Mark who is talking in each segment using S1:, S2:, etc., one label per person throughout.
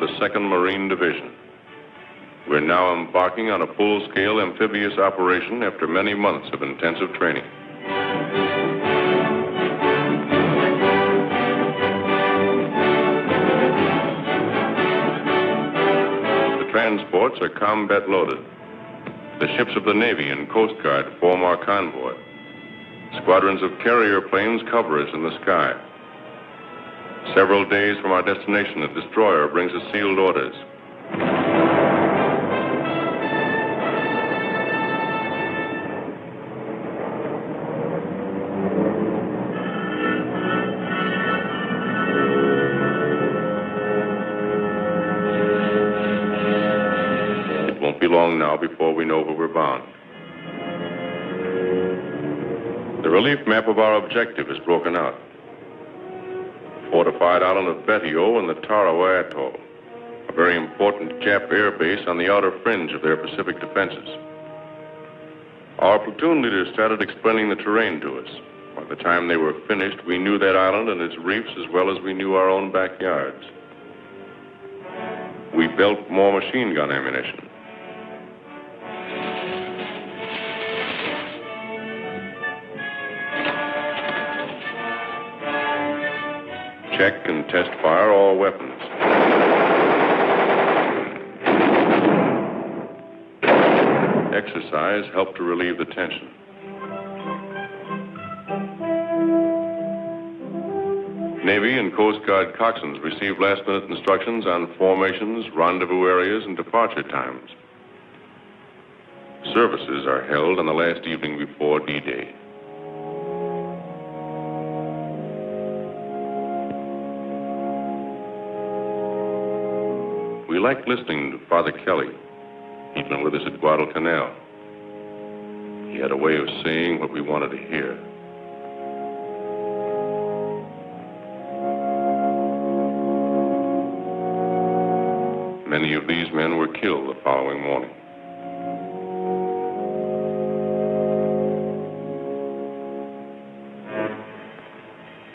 S1: the 2nd Marine Division. We're now embarking on a full-scale amphibious operation after many months of intensive training. The transports are combat-loaded. The ships of the Navy and Coast Guard form our convoy. Squadrons of carrier planes cover us in the sky. Several days from our destination, a destroyer brings us sealed orders. It won't be long now before we know where we're bound. The relief map of our objective is broken out. Fortified island of Betio and the Tarawa atoll, a very important Jap air base on the outer fringe of their Pacific defenses. Our platoon leaders started explaining the terrain to us. By the time they were finished, we knew that island and its reefs as well as we knew our own backyards. We built more machine gun ammunition. Check and test fire all weapons. Exercise helped to relieve the tension. Navy and Coast Guard coxswains received last-minute instructions on formations, rendezvous areas, and departure times. Services are held on the last evening before D-Day. We liked listening to Father Kelly. He'd been with us at Guadalcanal. He had a way of saying what we wanted to hear. Many of these men were killed the following morning.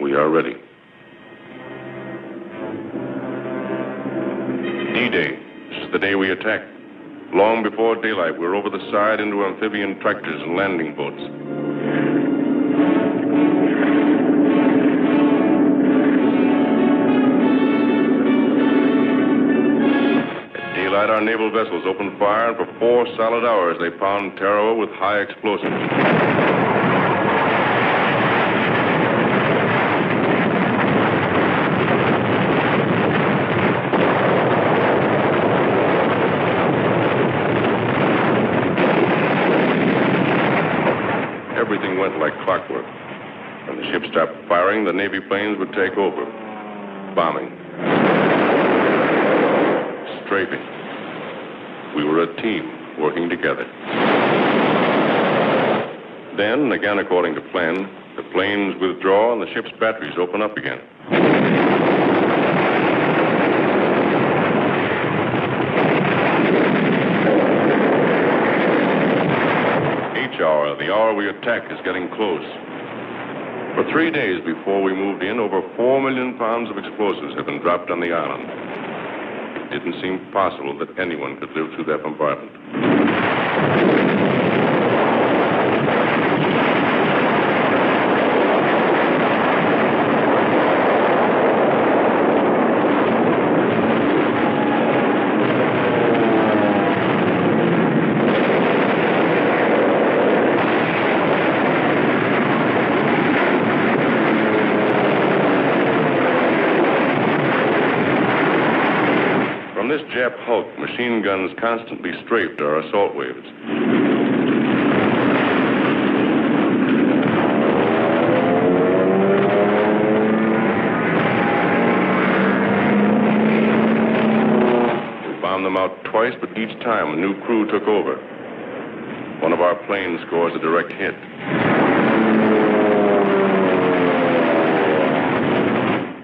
S1: We are ready. D-Day. This is the day we attacked. Long before daylight, we're over the side into amphibian tractors and landing boats. At daylight, our naval vessels opened fire, and for 4 solid hours, they pounded Tarawa with high explosives. Everything went like clockwork. When the ship stopped firing, the Navy planes would take over. Bombing. Strafing. We were a team working together. Then, again according to plan, the planes withdraw and the ship's batteries open up again. The hour we attack is getting close. For 3 days before we moved in, over 4 million pounds of explosives had been dropped on the island. It didn't seem possible that anyone could live through that bombardment. From this Jap hulk, machine guns constantly strafed our assault waves. We bombed them out twice, but each time a new crew took over. One of our planes scores a direct hit.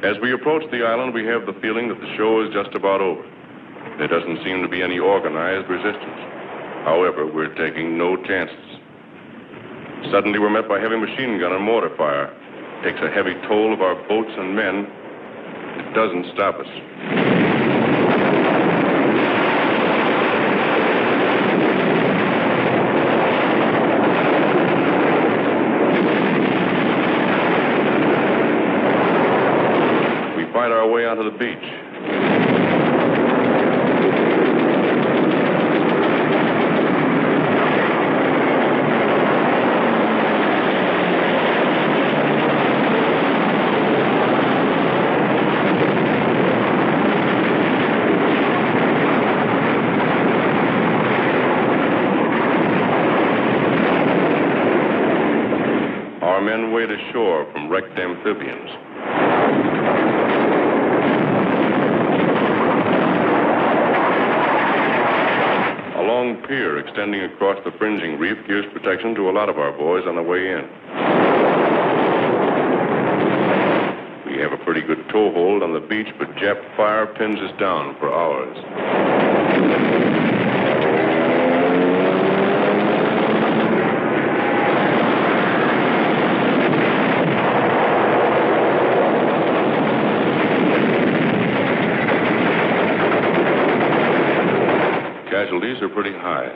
S1: As we approach the island, we have the feeling that the show is just about over. There doesn't seem to be any organized resistance. However, we're taking no chances. Suddenly, we're met by heavy machine gun and mortar fire. It takes a heavy toll of our boats and men. It doesn't stop us. beach. Our men wade ashore from wrecked amphibians. A long pier extending across the fringing reef gives protection to a lot of our boys on the way in. We have a pretty good toehold on the beach, but Jap fire pins us down for hours. Casualties are pretty high,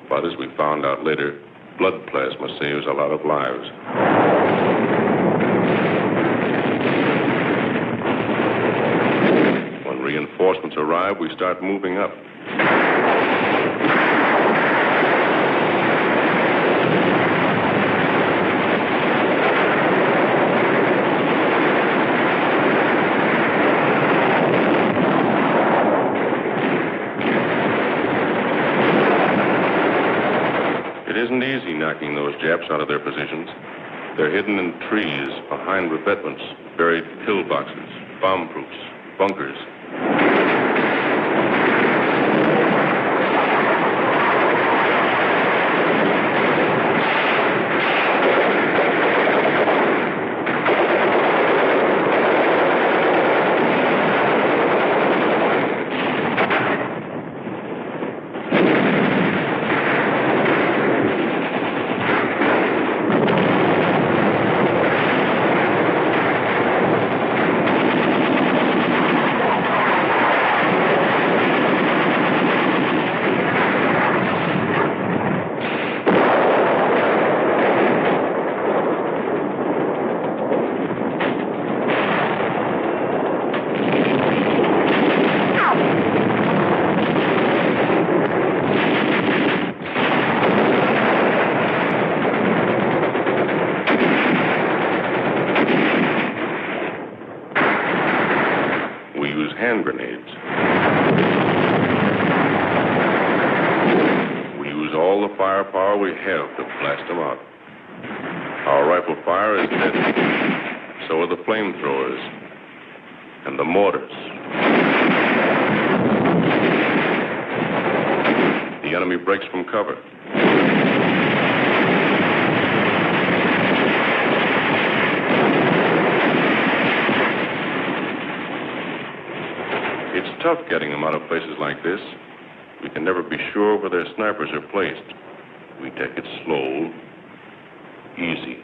S1: but as we found out later, blood plasma saves a lot of lives. When reinforcements arrive, we start moving up. It isn't easy knocking those Japs out of their positions. They're hidden in trees, behind revetments, buried pillboxes, bomb-proofs, bunkers. Hand grenades. We use all the firepower we have to blast them out. Our rifle fire is deadly. So are the flamethrowers and the mortars. The enemy breaks from cover. It's tough getting them out of places like this. We can never be sure where their snipers are placed. We take it slow, easy.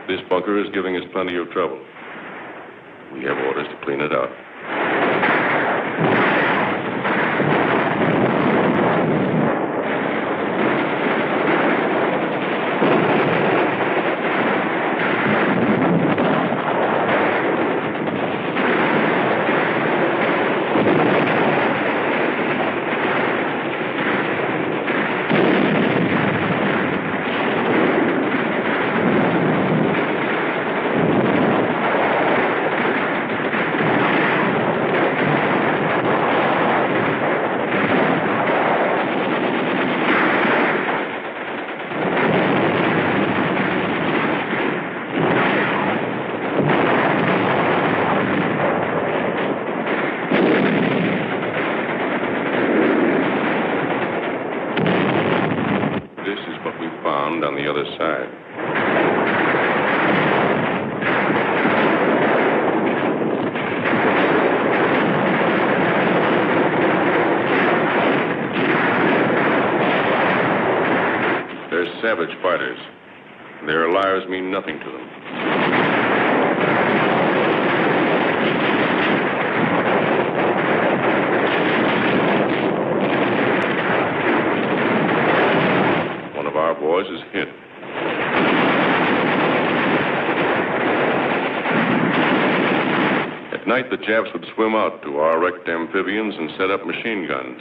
S1: This bunker is giving us plenty of trouble. We have orders to clean it out. savage fighters. Their lives mean nothing to them. One of our boys is hit. At night, the Japs would swim out to our wrecked amphibians and set up machine guns.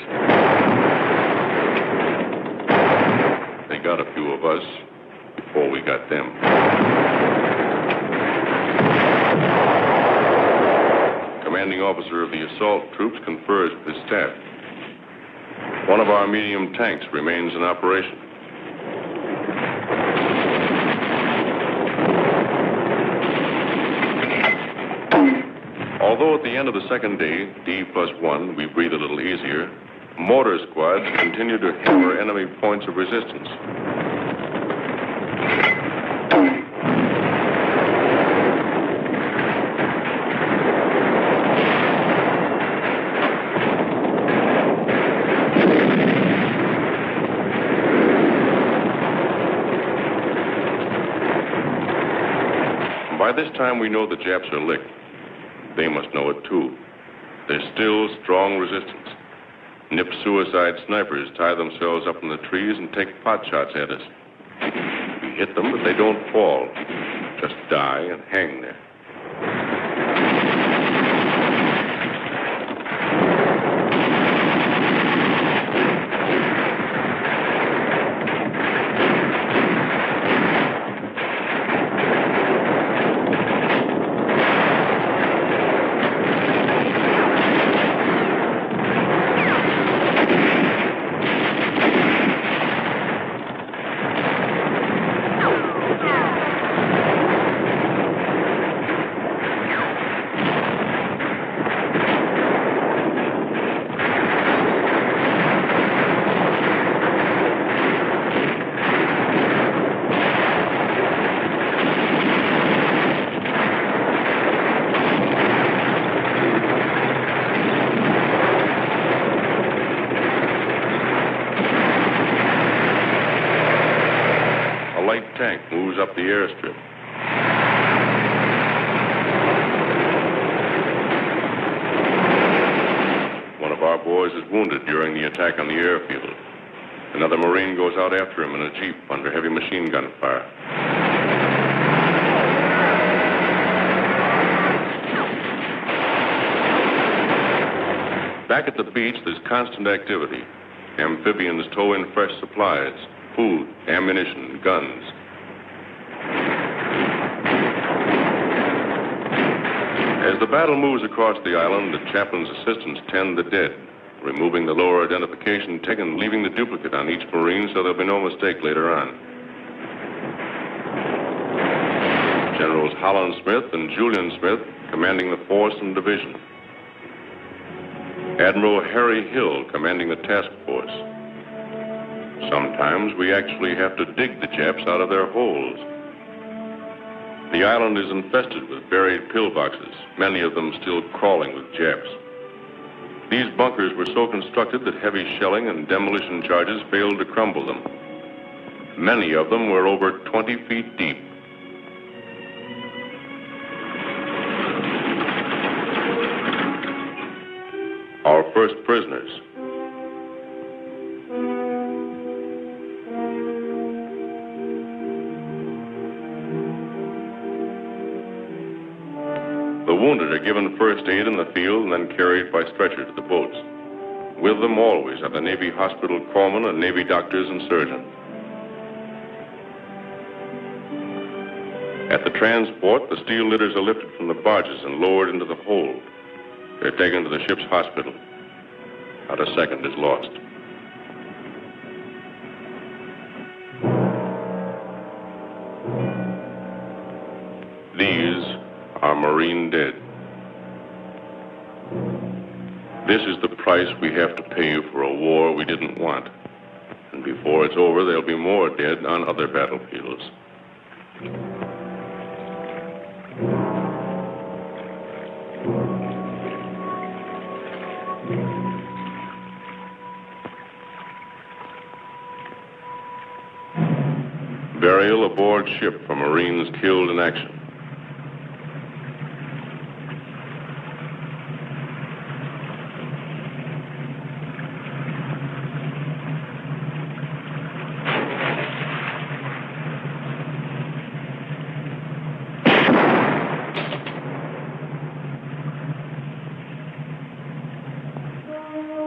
S1: They got a few of us before we got them. Commanding officer of the assault troops confers with his staff. One of our medium tanks remains in operation. Although at the end of the second day, D+1, we breathe a little easier, mortar squads continue to hammer enemy points of resistance. By this time, we know the Japs are licked. They must know it, too. There's still strong resistance. Nip suicide snipers tie themselves up in the trees and take pot shots at us. We hit them, but they don't fall. Just die and hang there. Tank moves up the airstrip. One of our boys is wounded during the attack on the airfield. Another Marine goes out after him in a jeep under heavy machine gun fire. Back at the beach, there's constant activity. Amphibians tow in fresh supplies, food, ammunition, guns. As the battle moves across the island, the chaplain's assistants tend the dead, removing the lower identification tick and leaving the duplicate on each Marine so there'll be no mistake later on. Generals Holland Smith and Julian Smith commanding the force and division. Admiral Harry Hill commanding the task force. Sometimes we actually have to dig the Japs out of their holes. The island is infested with buried pillboxes, many of them still crawling with Japs. These bunkers were so constructed that heavy shelling and demolition charges failed to crumble them. Many of them were over 20 feet deep. Our first prisoners. The wounded are given first aid in the field and then carried by stretcher to the boats. With them always are the Navy hospital corpsmen and Navy doctors and surgeons. At the transport, the steel litters are lifted from the barges and lowered into the hold. They're taken to the ship's hospital. Not a second is lost. These are Marine dead. This is the price we have to pay for a war we didn't want. And before it's over, there'll be more dead on other battlefields. Burial aboard ship for Marines killed in action.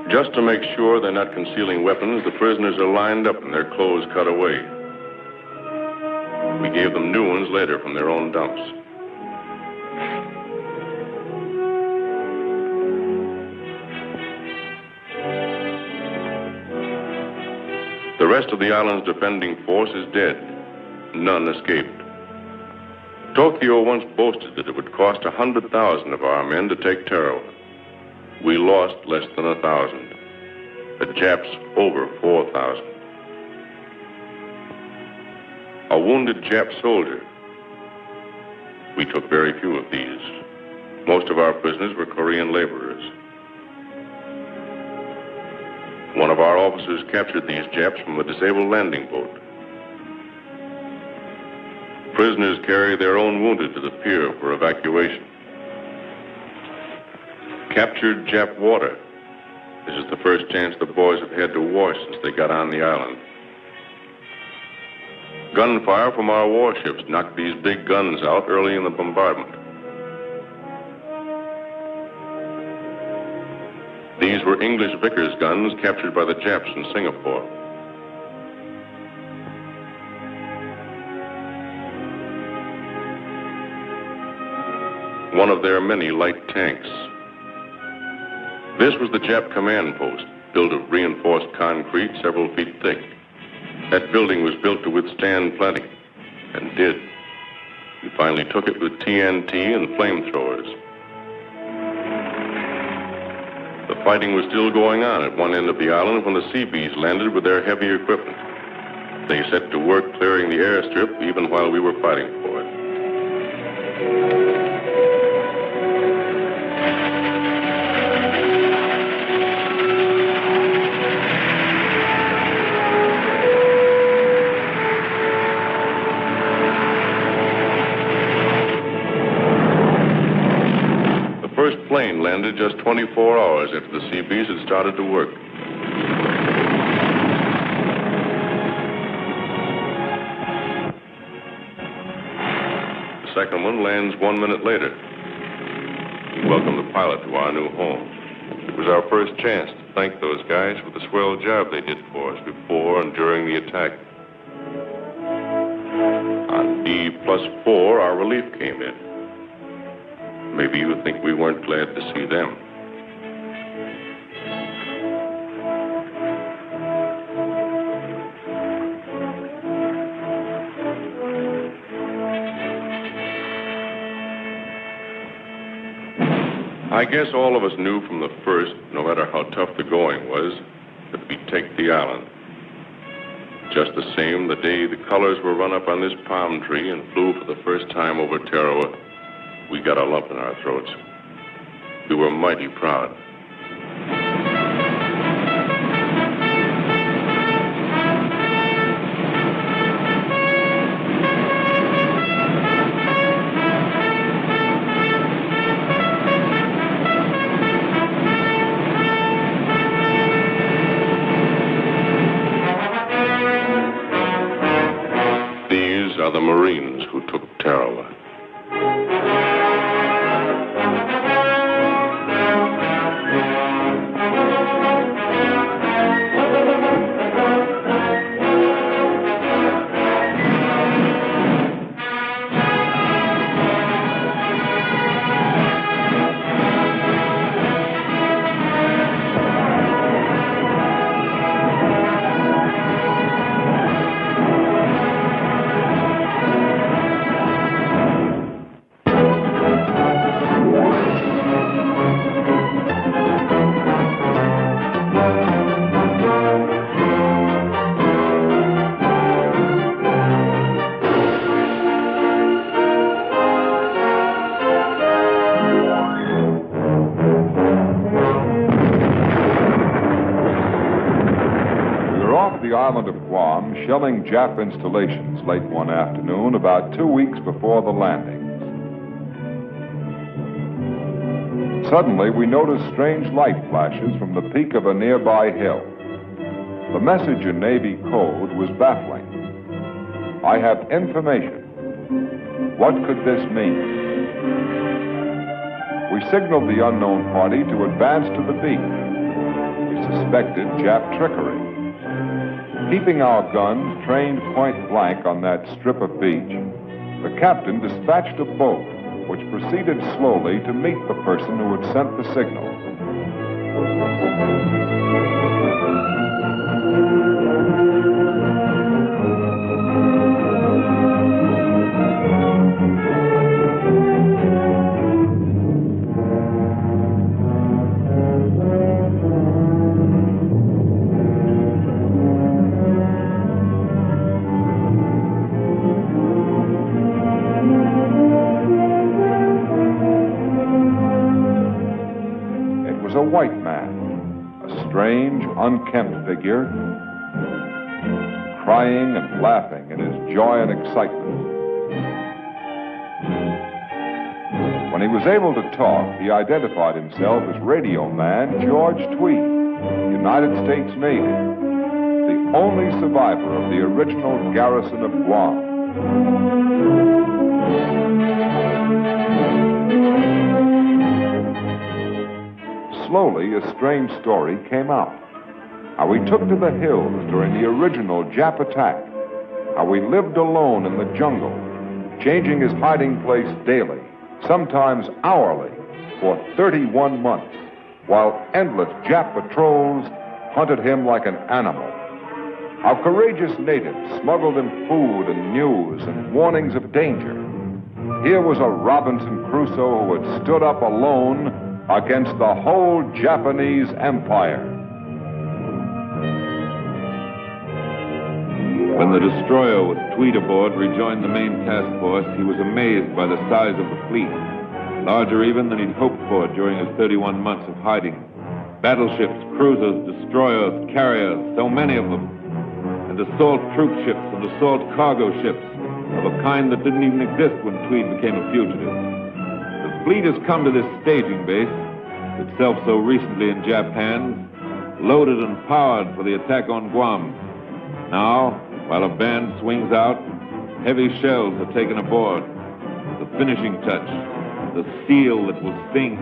S1: Just to make sure they're not concealing weapons, the prisoners are lined up and their clothes cut away. We gave them new ones later from their own dumps. The rest of the island's defending force is dead. None escaped. Tokyo once boasted that it would cost 100,000 of our men to take Tarawa. We lost less than 1,000. The Japs over 4,000. A wounded Jap soldier. We took very few of these. Most of our prisoners were Korean laborers. One of our officers captured these Japs from a disabled landing boat. Prisoners carry their own wounded to the pier for evacuation. Captured Jap water. This is the first chance the boys have had to wash since they got on the island. Gunfire from our warships knocked these big guns out early in the bombardment. These were English Vickers guns captured by the Japs in Singapore. One of their many light tanks. This was the Jap command post, built of reinforced concrete several feet thick. That building was built to withstand plenty, and did. We finally took it with TNT and flamethrowers. The fighting was still going on at one end of the island when the Seabees landed with their heavy equipment. They set to work clearing the airstrip even while we were fighting for it. The first plane landed just 24 hours after the Seabees had started to work. The second one lands 1 minute later. We welcome the pilot to our new home. It was our first chance to thank those guys for the swell job they did for us before and during the attack. On D+4, our relief came in. Maybe you think we weren't glad to see them. I guess all of us knew from the first, no matter how tough the going was, that we'd take the island. Just the same, the day the colors were run up on this palm tree and flew for the first time over Tarawa, we got a lump in our throats. We were mighty proud. These are the Marines who took Tarawa.
S2: island of Guam, shelling Jap installations late one afternoon, about 2 weeks before the landings. Suddenly, we noticed strange light flashes from the peak of a nearby hill. The message in Navy code was baffling. I have information. What could this mean? We signaled the unknown party to advance to the beach. We suspected Jap trickery. Keeping our guns trained point blank on that strip of beach, the captain dispatched a boat which proceeded slowly to meet the person who had sent the signal. A white man, a strange, unkempt figure, crying and laughing in his joy and excitement. When he was able to talk, he identified himself as radio man George Tweed, United States Navy, the only survivor of the original garrison of Guam. Slowly, a strange story came out. How he took to the hills during the original Jap attack. How he lived alone in the jungle, changing his hiding place daily, sometimes hourly, for 31 months, while endless Jap patrols hunted him like an animal. How courageous natives smuggled him food and news and warnings of danger. Here was a Robinson Crusoe who had stood up alone against the whole Japanese empire.
S3: When the destroyer with Tweed aboard rejoined the main task force, he was amazed by the size of the fleet, larger even than he'd hoped for during his 31 months of hiding. Battleships, cruisers, destroyers, carriers, so many of them, and assault troop ships and assault cargo ships of a kind that didn't even exist when Tweed became a fugitive. The fleet has come to this staging base, itself so recently in Jap hands, loaded and powered for the attack on Guam. Now, while a band swings out, heavy shells are taken aboard. The finishing touch, the steel that will sting.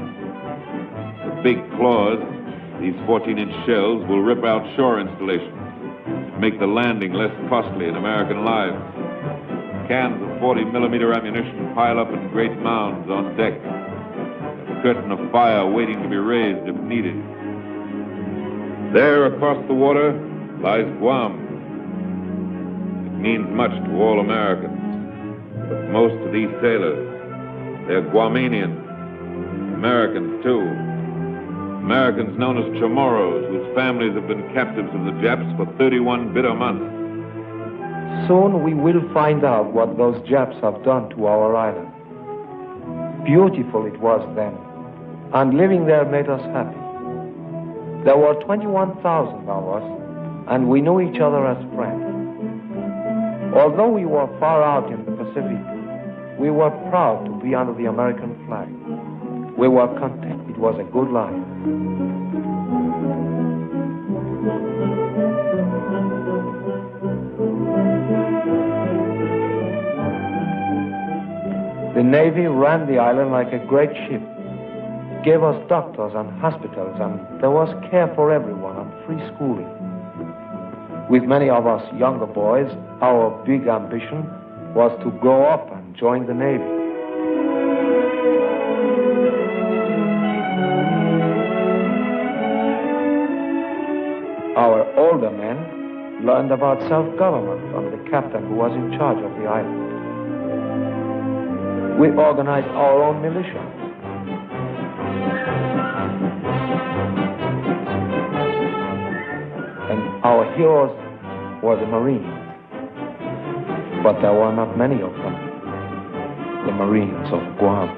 S3: The big claws, these 14-inch shells, will rip out shore installations, make the landing less costly in American lives. Cans of 40-millimeter ammunition pile up in great mounds on deck. A curtain of fire waiting to be raised if needed. There, across the water, lies Guam. It means much to all Americans, but most to these sailors. They're Guamanians, Americans too. Americans known as Chamorros, whose families have been captives of the Japs for 31 bitter months.
S4: Soon we will find out what those Japs have done to our island. Beautiful it was then, and living there made us happy. There were 21,000 of us, and we knew each other as friends. Although we were far out in the Pacific, we were proud to be under the American flag. We were content. It was a good life. The Navy ran the island like a great ship. It gave us doctors and hospitals, and there was care for everyone and free schooling. With many of us younger boys, our big ambition was to grow up and join the Navy. Our older men learned about self-government from the captain who was in charge of the island. We organized our own militia. And our heroes were the Marines. But there were not many of them, the Marines of Guam.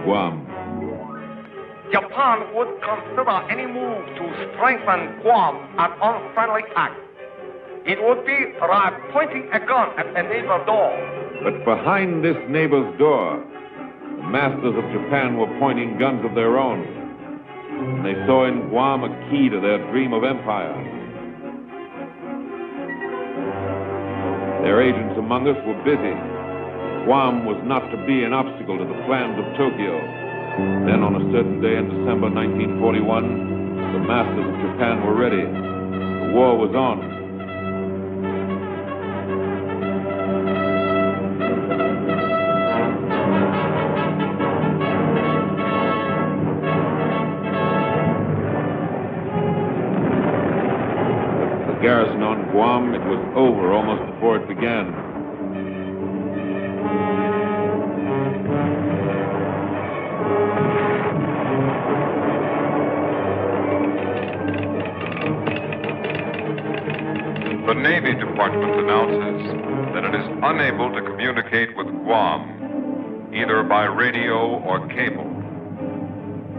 S3: Guam.
S5: Japan would consider any move to strengthen Guam an unfriendly act. It would be like pointing a gun at a neighbor's door.
S3: But behind this neighbor's door, the masters of Japan were pointing guns of their own. And they saw in Guam a key to their dream of empire. Their agents among us were busy. Guam was not to be an obstacle to the plans of Tokyo. Then on a certain day in December 1941, the masters of Japan were ready. The war was on. The garrison on Guam, it was over almost before it began.
S2: The Navy Department announces that it is unable to communicate with Guam, either by radio or cable.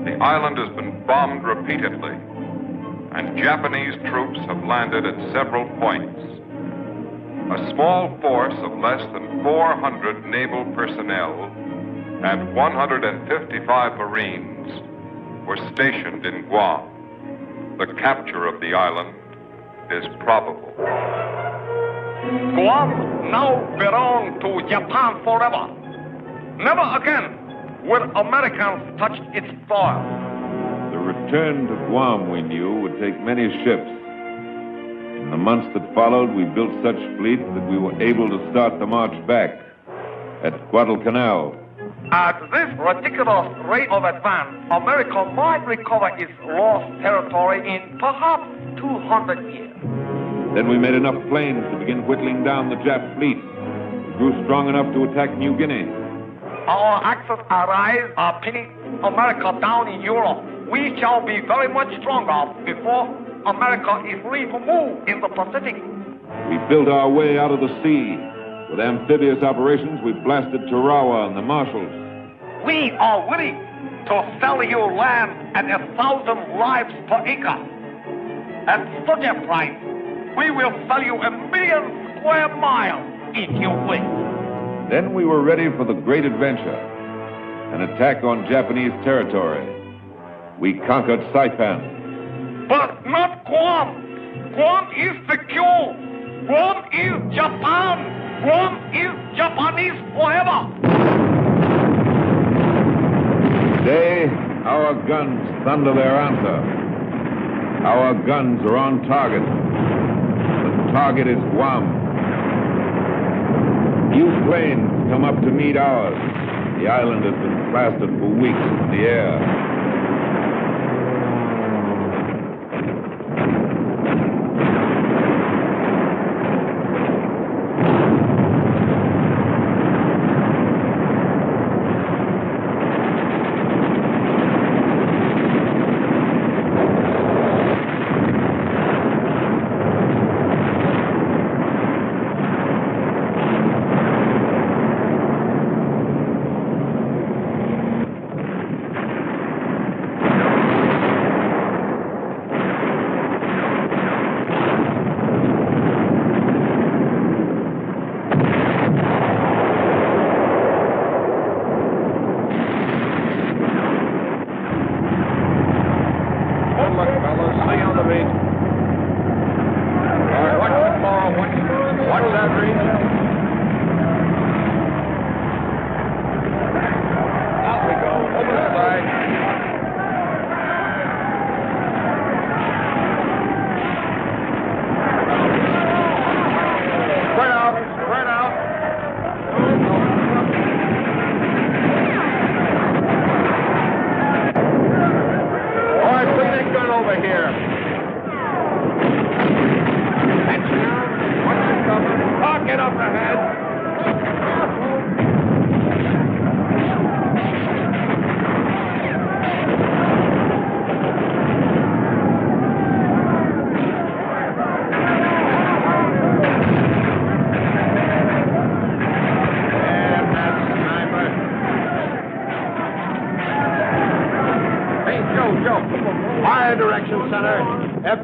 S2: The island has been bombed repeatedly, and Japanese troops have landed at several points. A small force of less than 400 naval personnel and 155 Marines were stationed in Guam. The capture of the island is probable.
S5: Guam now belongs to Japan forever. Never again will Americans touch its soil.
S3: The return to Guam, we knew, would take many ships. In the months that followed, we built such fleets that we were able to start the march back at Guadalcanal.
S5: At this ridiculous rate of advance, America might recover its lost territory in perhaps 200 years.
S3: Then we made enough planes to begin whittling down the Jap fleet. We grew strong enough to attack New Guinea.
S5: Our Axis allies are pinning America down in Europe. We shall be very much stronger before America is free to move in the Pacific.
S3: We built our way out of the sea. With amphibious operations, we blasted Tarawa and the Marshalls.
S5: We are willing to sell you land at 1,000 lives per acre. At such a price, we will sell you 1,000,000 square miles if you wish.
S3: Then we were ready for the great adventure, an attack on Japanese territory. We conquered Saipan.
S5: But not Guam. Guam is secure. Guam is Japan. Guam is Japanese forever.
S3: Today, our guns thunder their answer. Our guns are on target. The target is Guam. New planes come up to meet ours. The island has been plastered for weeks in the air.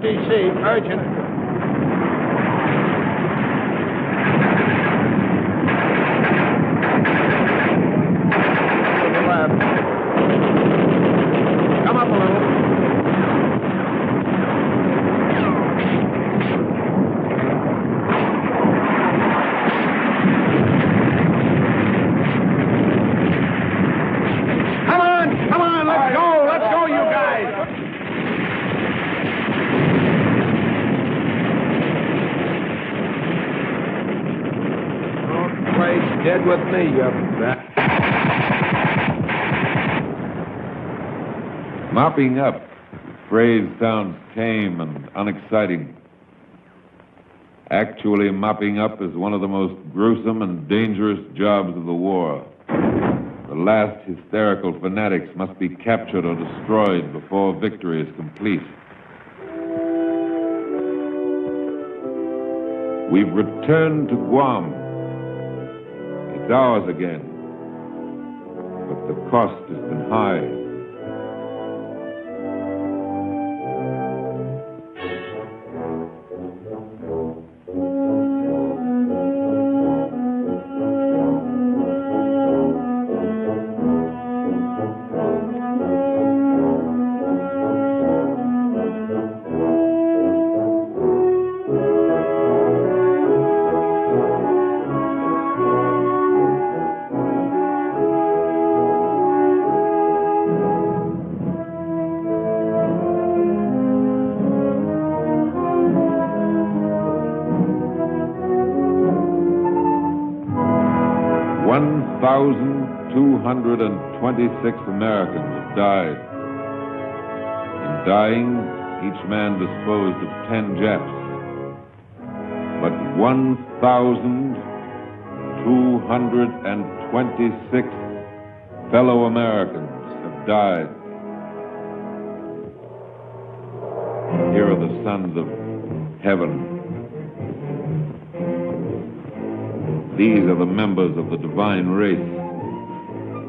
S6: DC, urgent. To the left. Come up a little. Come on, let's go, you guys. Dead with me, you bet.
S3: Mopping up. The phrase sounds tame and unexciting. Actually, mopping up is one of the most gruesome and dangerous jobs of the war. The last hysterical fanatics must be captured or destroyed before victory is complete. We've returned to Guam. It's ours again. But the cost has been high. $1,226 Americans have died. In dying, each man disposed of 10 Japs. But 1,226 fellow Americans have died. Here are the sons of heaven. These are the members of the divine race.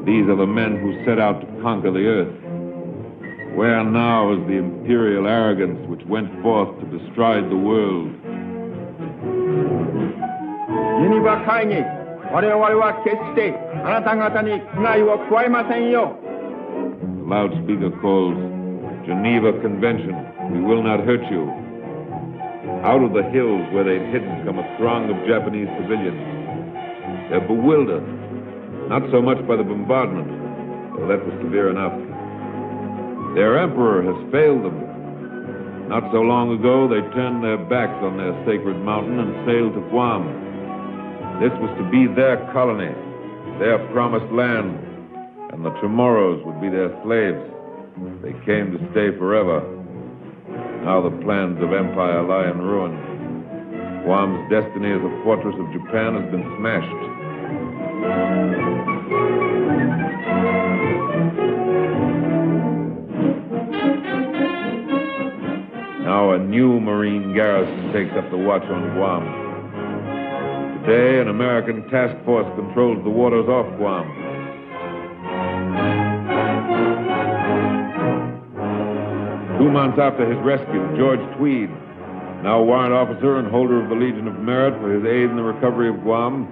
S3: These are the men who set out to conquer the earth. Where now is the imperial arrogance which went forth to bestride the world? The loudspeaker calls, Geneva Convention, we will not hurt you. Out of the hills where they'd hidden come a throng of Japanese civilians. They're bewildered, not so much by the bombardment, though that was severe enough. Their emperor has failed them. Not so long ago, they turned their backs on their sacred mountain and sailed to Guam. This was to be their colony, their promised land, and the Chamorros would be their slaves. They came to stay forever. Now the plans of empire lie in ruin. Guam's destiny as a fortress of Japan has been smashed. Now a new Marine garrison takes up the watch on Guam. Today, an American task force controls the waters off Guam. Two months after his rescue, George Tweed, now warrant officer and holder of the Legion of Merit for his aid in the recovery of Guam,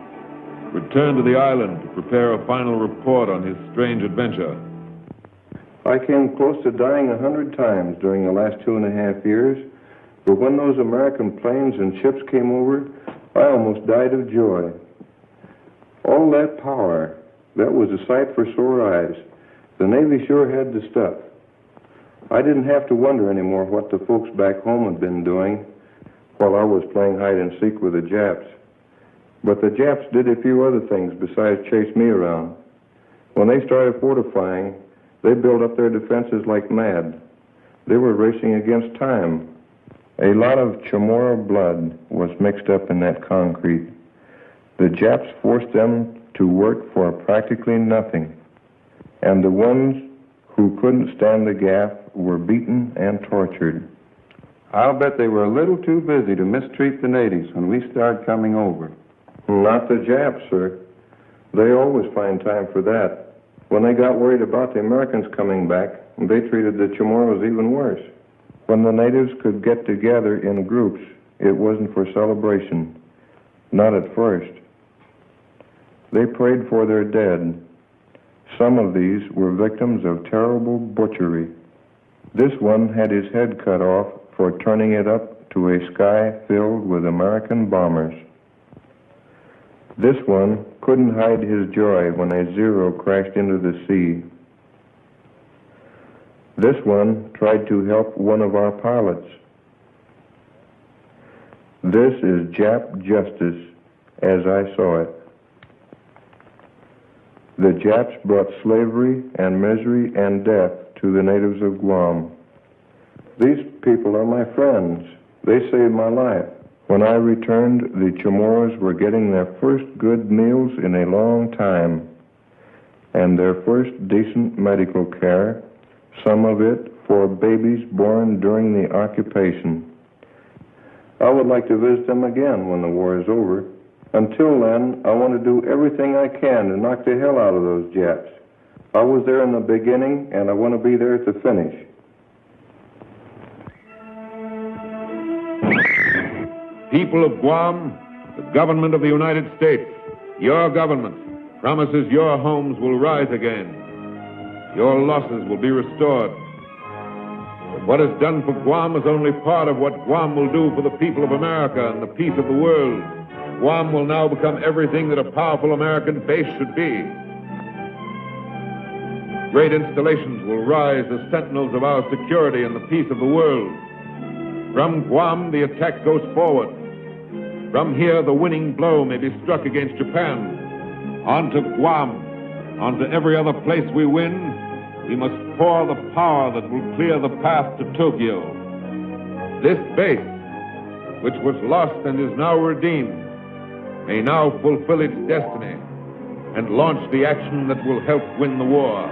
S3: returned to the island to prepare a final report on his strange adventure.
S7: I came close to dying 100 times during the last 2.5 years, but when those American planes and ships came over, I almost died of joy. All that power, that was a sight for sore eyes. The Navy sure had the stuff. I didn't have to wonder anymore what the folks back home had been doing while I was playing hide and seek with the Japs. But the Japs did a few other things besides chase me around. When they started fortifying, they built up their defenses like mad. They were racing against time. A lot of Chamorro blood was mixed up in that concrete. The Japs forced them to work for practically nothing. And the ones who couldn't stand the gaff were beaten and tortured. I'll bet they were a little too busy to mistreat the natives when we started coming over. Not the Japs, sir. They always find time for that. When they got worried about the Americans coming back, they treated the Chamorros even worse. When the natives could get together in groups, it wasn't for celebration. Not at first. They prayed for their dead. Some of these were victims of terrible butchery. This one had his head cut off for turning it up to a sky filled with American bombers. This one couldn't hide his joy when a Zero crashed into the sea. This one tried to help one of our pilots. This is Jap justice as I saw it. The Japs brought slavery and misery and death to the natives of Guam. These people are my friends. They saved my life. When I returned, the Chamorros were getting their first good meals in a long time, and their first decent medical care, some of it for babies born during the occupation. I would like to visit them again when the war is over. Until then, I want to do everything I can to knock the hell out of those Japs. I was there in the beginning, and I want to be there at the finish.
S3: People of Guam, the government of the United States, your government, promises your homes will rise again. Your losses will be restored. But what is done for Guam is only part of what Guam will do for the people of America and the peace of the world. Guam will now become everything that a powerful American base should be. Great installations will rise as sentinels of our security and the peace of the world. From Guam, the attack goes forward. From here, the winning blow may be struck against Japan. On to Guam, on to every other place we win, we must pour the power that will clear the path to Tokyo. This base, which was lost and is now redeemed, may now fulfill its destiny and launch the action that will help win the war.